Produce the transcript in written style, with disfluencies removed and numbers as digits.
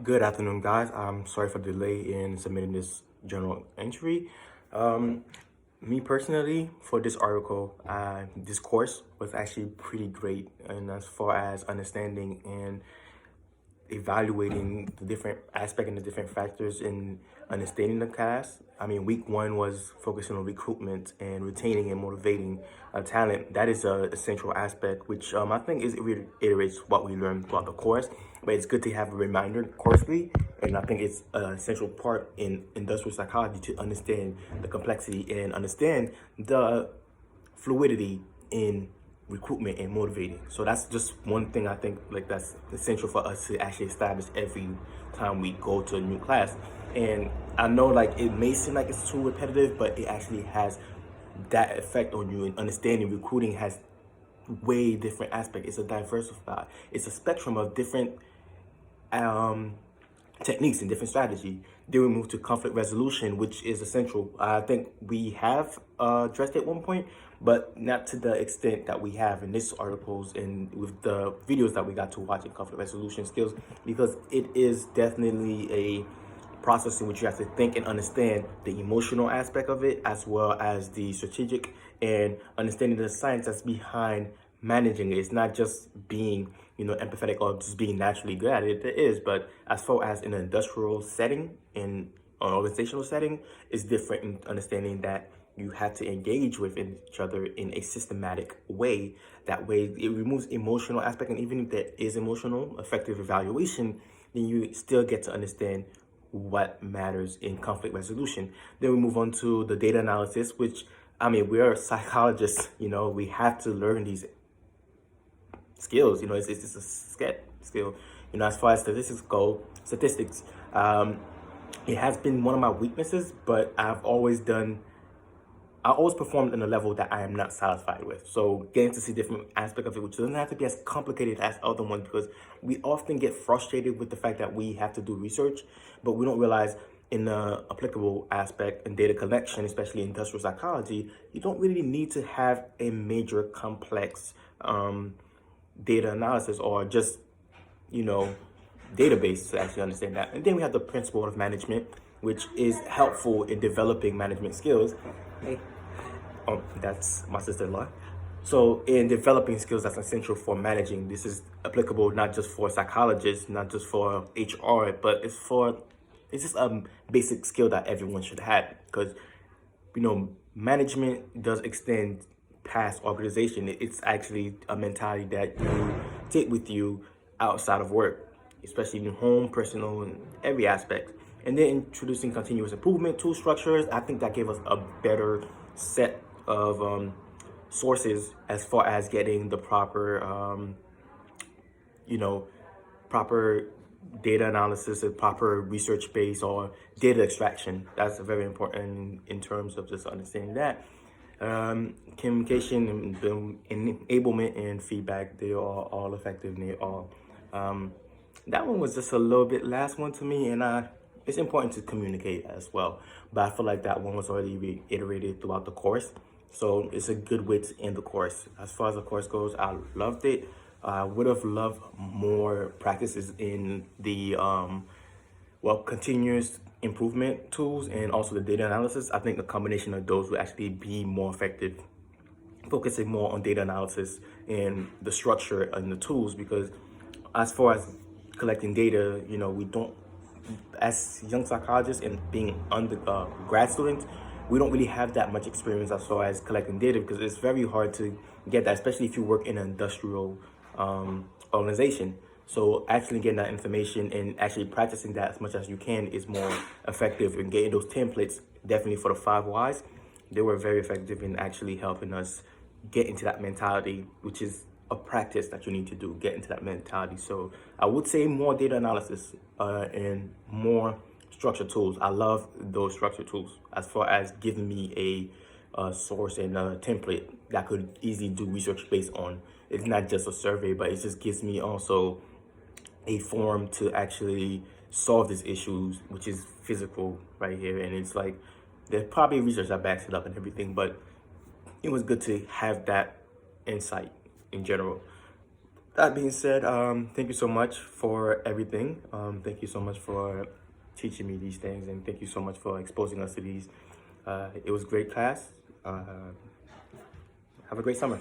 Good afternoon, guys. I'm sorry for the delay in submitting this journal entry. Um, Me personally, for this article, this course was actually pretty great, and as far as understanding and evaluating the different aspect and the different factors in understanding the class. I mean, week one was focusing on recruitment and retaining and motivating talent. That is a central aspect, which I think reiterates what we learned throughout the course. But it's good to have a reminder quarterly, and I think it's a central part in industrial psychology to understand the complexity and understand the fluidity in recruitment and motivating. So that's just one thing I think like that's essential for us to actually establish every time we go to a new class. And I know like it may seem like it's too repetitive, but it actually has that effect on you. And understanding recruiting has way different aspect. It's a diversified, it's a spectrum of different techniques and different strategy. Then we move to conflict resolution, which is essential. I think we have addressed it at one point, but not to the extent that we have in this articles and with the videos that we got to watch in conflict resolution skills, because it is definitely a process in which you have to think and understand the emotional aspect of it, as well as the strategic and understanding the science that's behind managing it. It's not just being, empathetic or just being naturally good at it. It is, but as far as in an industrial setting, in an organizational setting, it's different in understanding that you have to engage with each other in a systematic way. That way, it removes emotional aspect, and even if there is emotional, effective evaluation, then you still get to understand what matters in conflict resolution. Then we move on to the data analysis, which I mean, we're psychologists, we have to learn these skills. It's a skill. As far as statistics, it has been one of my weaknesses, but I always performed in a level that I am not satisfied with. So getting to see different aspect of it, which doesn't have to be as complicated as other ones, because we often get frustrated with the fact that we have to do research, but we don't realize in the applicable aspect in data collection, especially industrial psychology, you don't really need to have a major complex data analysis or just, database to actually understand that. And then we have the principle of management, which is helpful in developing management skills. That's my sister-in-law. So in developing skills that's essential for managing, this is applicable not just for psychologists, not just for HR, but it's just a basic skill that everyone should have, because management does extend past organization. It's actually a mentality that you take with you outside of work, especially in home, personal, and every aspect. And then introducing continuous improvement tool structures, I think that gave us a better set of sources as far as getting the proper data analysis and proper research base or data extraction. That's very important in terms of just understanding that. Communication and enablement and feedback, they are all effective, and they all that one was just a little bit last one to me, and it's important to communicate as well, but I feel like that one was already reiterated throughout the course, so it's a good way to end the course. As far as the course goes, I loved it. I would have loved more practices in the continuous improvement tools and also the data analysis. I think a combination of those would actually be more effective, focusing more on data analysis and the structure and the tools, because as far as collecting data, we don't, as young psychologists and being grad students, we don't really have that much experience as far as collecting data, because it's very hard to get that, especially if you work in an industrial organization. So actually getting that information and actually practicing that as much as you can is more effective. And getting those templates, definitely for the 5 whys, they were very effective in actually helping us get into that mentality, which is a practice that you need to do, get into that mentality. So I would say more data analysis and more structured tools. I love those structured tools as far as giving me a source and a template that I could easily do research based on. It's not just a survey, but it just gives me also a form to actually solve these issues, which is physical right here. And it's like, there's probably research that backs it up and everything, but it was good to have that insight in general. That being said, thank you so much for everything. Thank you so much for teaching me these things, and thank you so much for exposing us to these. It was great class. Have a great summer.